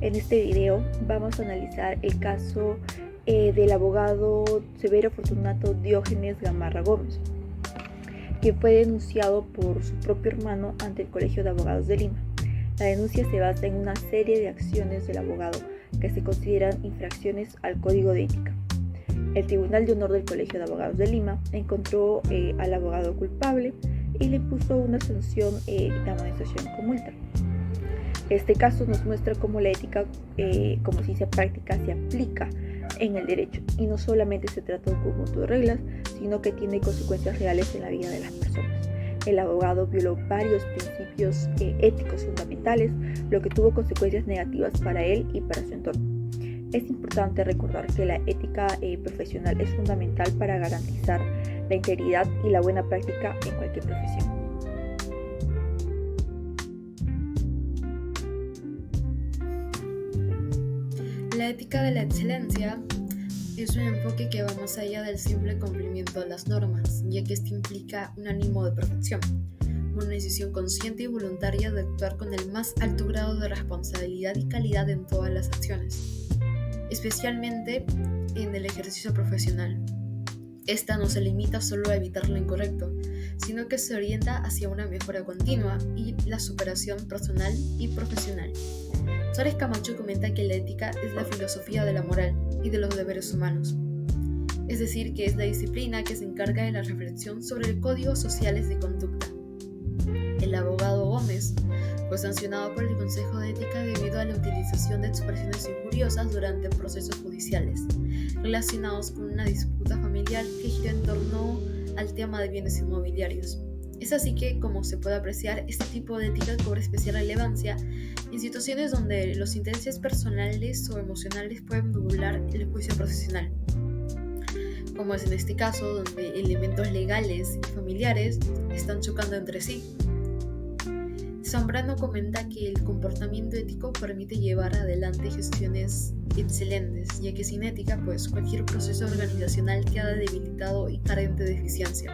En este video vamos a analizar el caso del abogado Severo Fortunato Diógenes Gamarra Gómez, que fue denunciado por su propio hermano ante el Colegio de Abogados de Lima. La denuncia se basa en una serie de acciones del abogado que se consideran infracciones al Código de Ética. El Tribunal de Honor del Colegio de Abogados de Lima encontró al abogado culpable y le impuso una sanción de amonestación con multa. Este caso nos muestra cómo la ética como ciencia práctica se aplica en el derecho y no solamente se trata de un conjunto de reglas, sino que tiene consecuencias reales en la vida de las personas. El abogado violó varios principios éticos fundamentales, lo que tuvo consecuencias negativas para él y para su entorno. Es importante recordar que la ética profesional es fundamental para garantizar la integridad y la buena práctica en cualquier profesión. La ética de la excelencia es un enfoque que va más allá del simple cumplimiento de las normas, ya que esto implica un ánimo de perfección, una decisión consciente y voluntaria de actuar con el más alto grado de responsabilidad y calidad en todas las acciones, especialmente en el ejercicio profesional. Esta no se limita solo a evitar lo incorrecto, sino que se orienta hacia una mejora continua y la superación personal y profesional. Suárez Camacho comenta que la ética es la filosofía de la moral y de los deberes humanos, es decir, que es la disciplina que se encarga de la reflexión sobre el código sociales de conducta. El abogado Gómez fue sancionado por el Consejo de Ética debido a la utilización de expresiones injuriosas durante procesos judiciales relacionados con una disputa familiar que gira en torno al tema de bienes inmobiliarios. Es así que, como se puede apreciar, este tipo de ética cobra especial relevancia en situaciones donde los intereses personales o emocionales pueden nublar el juicio profesional, como es en este caso donde elementos legales y familiares están chocando entre sí. Zambrano comenta que el comportamiento ético permite llevar adelante gestiones excelentes, ya que sin ética, cualquier proceso organizacional queda debilitado y carente de eficiencia.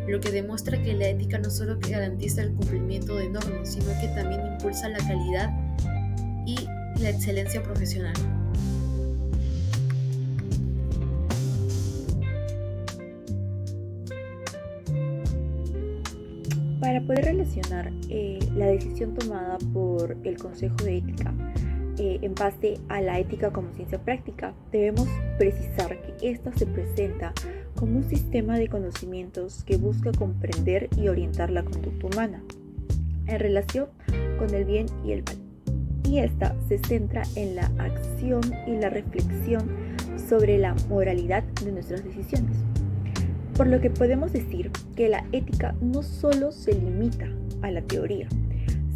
Lo que demuestra que la ética no solo garantiza el cumplimiento de normas, sino que también impulsa la calidad y la excelencia profesional. Para poder relacionar la decisión tomada por el Consejo de Ética en base a la ética como ciencia práctica, debemos precisar que ésta se presenta como un sistema de conocimientos que busca comprender y orientar la conducta humana en relación con el bien y el mal. Y esta se centra en la acción y la reflexión sobre la moralidad de nuestras decisiones. Por lo que podemos decir que la ética no solo se limita a la teoría,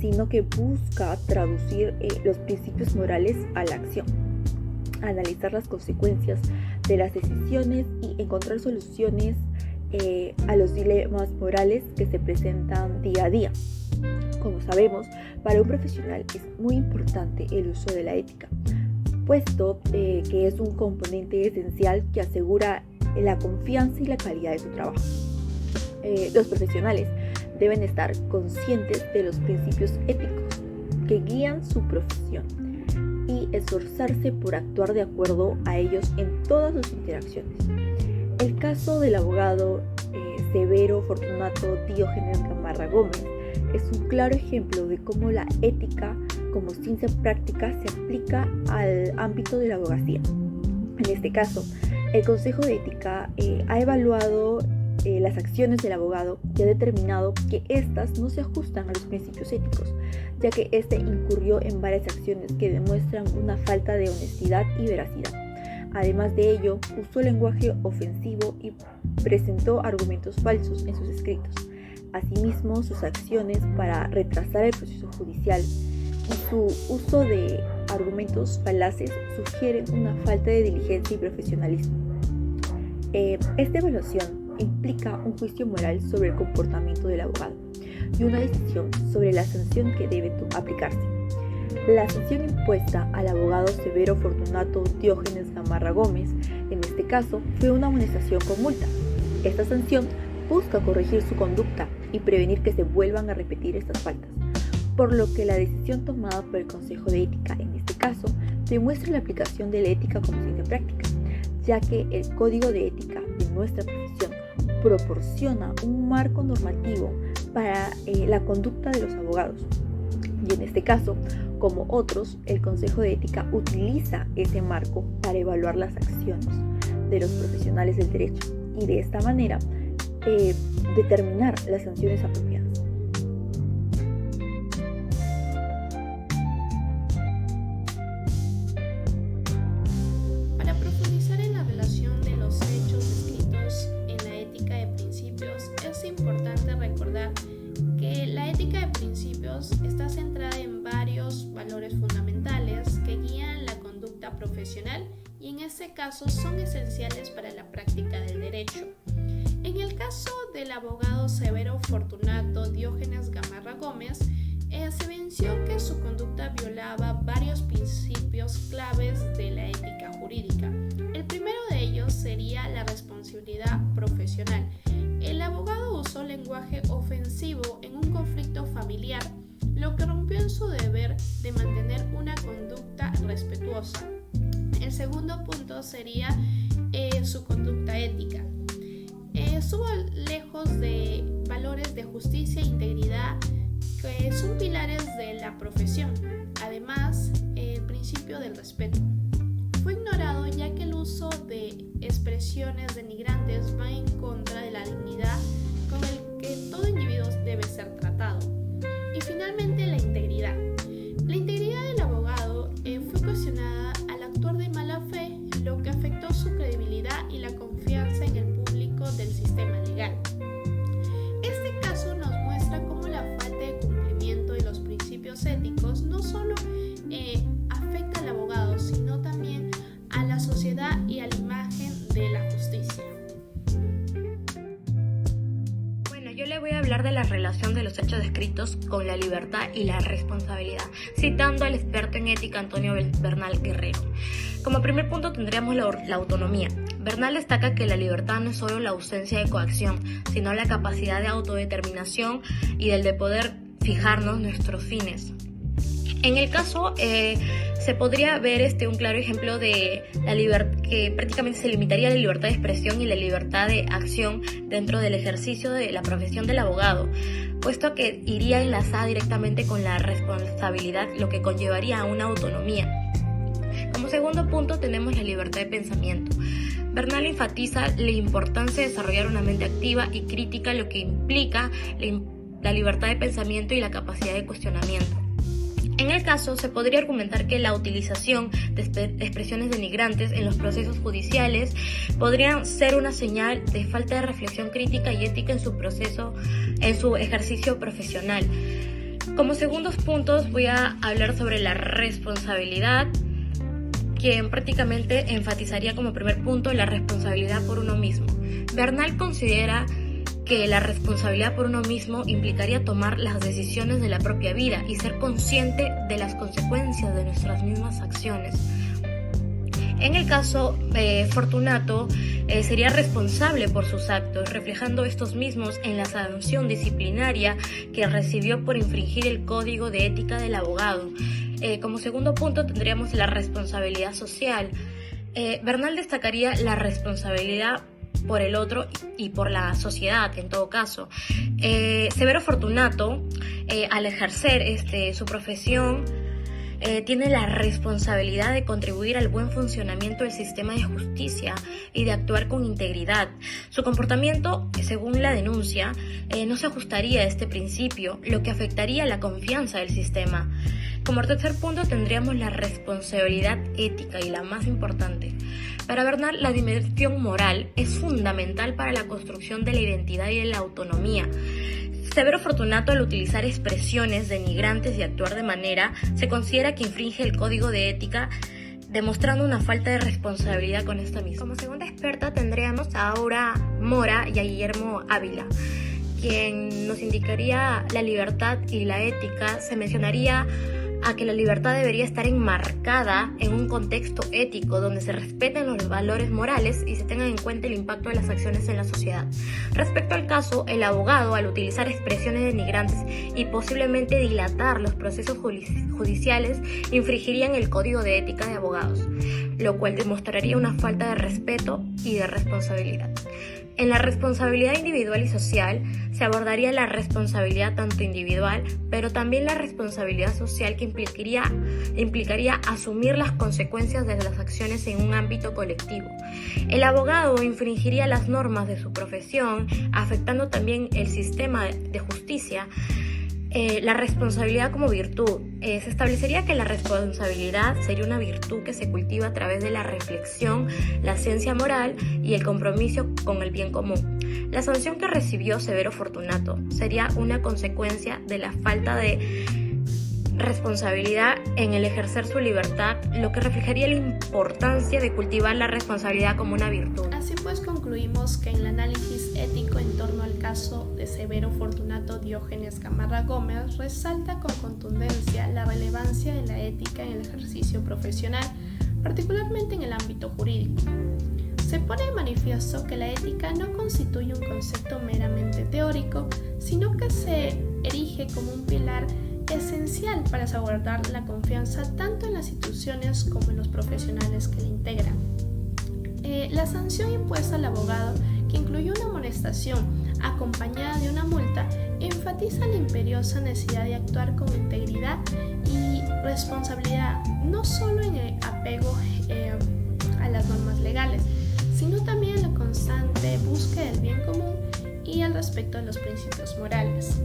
sino que busca traducir los principios morales a la acción, analizar las consecuencias de las decisiones y encontrar soluciones a los dilemas morales que se presentan día a día. Como sabemos, para un profesional es muy importante el uso de la ética, puesto que es un componente esencial que asegura la confianza y la calidad de su trabajo. Los profesionales deben estar conscientes de los principios éticos que guían su profesión y esforzarse por actuar de acuerdo a ellos en todas sus interacciones. El caso del abogado Severo Fortunato Diógenes Gamarra Gómez es un claro ejemplo de cómo la ética como ciencia práctica se aplica al ámbito de la abogacía. En este caso, el Consejo de Ética ha evaluado las acciones del abogado y ha determinado que éstas no se ajustan a los principios éticos, ya que éste incurrió en varias acciones que demuestran una falta de honestidad y veracidad. Además de ello, usó lenguaje ofensivo y presentó argumentos falsos en sus escritos. Asimismo, sus acciones para retrasar el proceso judicial y su uso de argumentos falaces sugieren una falta de diligencia y profesionalismo. Esta evaluación implica un juicio moral sobre el comportamiento del abogado y una decisión sobre la sanción que debe aplicarse. La sanción impuesta al abogado Severo Fortunato Diógenes Gamarra Gómez, en este caso, fue una amonestación con multa. Esta sanción busca corregir su conducta y prevenir que se vuelvan a repetir estas faltas, por lo que la decisión tomada por el Consejo de Ética en este caso demuestra la aplicación de la ética como ciencia práctica, ya que el código de ética de nuestra profesión proporciona un marco normativo para la conducta de los abogados. Y en este caso, como otros, el Consejo de Ética utiliza ese marco para evaluar las acciones de los profesionales del derecho y de esta manera determinar las sanciones apropiadas. Para profundizar en la relación de los hechos descritos en la ética de principios, es importante recordar que la ética de principios está centrada en varios valores fundamentales que guían la conducta profesional y en este caso son esenciales para la práctica del derecho. En el caso del abogado Severo Fortunato Diógenes Gamarra Gómez, se venció que su conducta violaba varios principios claves de la ética jurídica. El primero de ellos sería la responsabilidad profesional. El abogado usó lenguaje ofensivo en un conflicto familiar, lo que rompió en su deber de mantener una conducta respetuosa. El segundo punto sería su conducta ética. Estuvo lejos de valores de justicia e integridad que son pilares de la profesión. Además, el principio del respeto fue ignorado ya que el uso de expresiones denigrantes va en contra de la dignidad con el que todo individuo debe ser tratado. Y finalmente, la integridad. La integridad del abogado fue cuestionada al actuar de mala fe, lo que afectó su credibilidad y la confianza en el público del sistema legal. Este caso nos muestra cómo la falta de cumplimiento de los principios éticos no solo afecta al abogado, sino también a la sociedad y a la imagen de la justicia. Yo le voy a hablar de la relación de los hechos descritos con la libertad y la responsabilidad, citando al experto en ética Antonio Bernal Guerrero. Como primer punto tendríamos la autonomía. Bernal destaca que la libertad no es solo la ausencia de coacción, sino la capacidad de autodeterminación y del de poder fijarnos nuestros fines. En el caso, se podría ver un claro ejemplo de la libertad, que prácticamente se limitaría a la libertad de expresión y la libertad de acción dentro del ejercicio de la profesión del abogado, puesto que iría enlazada directamente con la responsabilidad, lo que conllevaría a una autonomía. Como segundo punto tenemos la libertad de pensamiento. Bernal enfatiza la importancia de desarrollar una mente activa y crítica, lo que implica la libertad de pensamiento y la capacidad de cuestionamiento. En el caso, se podría argumentar que la utilización de expresiones denigrantes en los procesos judiciales podrían ser una señal de falta de reflexión crítica y ética en su ejercicio profesional. Como segundos puntos voy a hablar sobre la responsabilidad, quien prácticamente enfatizaría como primer punto la responsabilidad por uno mismo. Bernal considera que la responsabilidad por uno mismo implicaría tomar las decisiones de la propia vida y ser consciente de las consecuencias de nuestras mismas acciones. En el caso, Fortunato sería responsable por sus actos, reflejando estos mismos en la sanción disciplinaria que recibió por infringir el código de ética del abogado. Como segundo punto tendríamos la responsabilidad social. Bernal destacaría la responsabilidad por el otro y por la sociedad en todo caso. Severo Fortunato, al ejercer su profesión, tiene la responsabilidad de contribuir al buen funcionamiento del sistema de justicia y de actuar con integridad. Su comportamiento, según la denuncia, no se ajustaría a este principio, lo que afectaría la confianza del sistema. Como tercer punto tendríamos la responsabilidad ética y la más importante. Para Bernal, la dimensión moral es fundamental para la construcción de la identidad y de la autonomía. Severo Fortunato, al utilizar expresiones denigrantes y actuar de manera, se considera que infringe el código de ética, demostrando una falta de responsabilidad con esta misma. Como segunda experta tendríamos a Aura Mora y a Guillermo Ávila, quien nos indicaría la libertad y la ética. Se mencionaría a que la libertad debería estar enmarcada en un contexto ético donde se respeten los valores morales y se tengan en cuenta el impacto de las acciones en la sociedad. Respecto al caso, el abogado, al utilizar expresiones denigrantes y posiblemente dilatar los procesos judiciales, infringirían el Código de Ética de Abogados, lo cual demostraría una falta de respeto y de responsabilidad. En la responsabilidad individual y social se abordaría la responsabilidad tanto individual, pero también la responsabilidad social que implicaría asumir las consecuencias de las acciones en un ámbito colectivo. El abogado infringiría las normas de su profesión, afectando también el sistema de justicia. La responsabilidad como virtud. Se establecería que la responsabilidad sería una virtud que se cultiva a través de la reflexión, la ciencia moral y el compromiso con el bien común. La sanción que recibió Severo Fortunato sería una consecuencia de la falta de responsabilidad en el ejercer su libertad, lo que reflejaría la importancia de cultivar la responsabilidad como una virtud. Así pues, concluimos que en el análisis ético en torno al caso de Severo Fortunato Diógenes Gamarra Gómez resalta con contundencia la relevancia de la ética en el ejercicio profesional, particularmente en el ámbito jurídico. Se pone de manifiesto que la ética no constituye un concepto meramente teórico, sino que se erige como un pilar esencial para salvaguardar la confianza tanto en las instituciones como en los profesionales que la integran. La sanción impuesta al abogado, que incluye una amonestación acompañada de una multa, enfatiza la imperiosa necesidad de actuar con integridad y responsabilidad, no solo en el apego a las normas legales, sino también en la constante búsqueda del bien común y al respecto de los principios morales.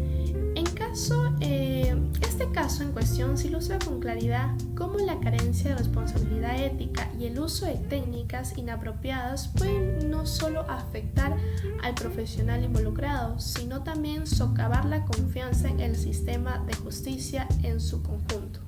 Este caso en cuestión se ilustra con claridad cómo la carencia de responsabilidad ética y el uso de técnicas inapropiadas pueden no solo afectar al profesional involucrado, sino también socavar la confianza en el sistema de justicia en su conjunto.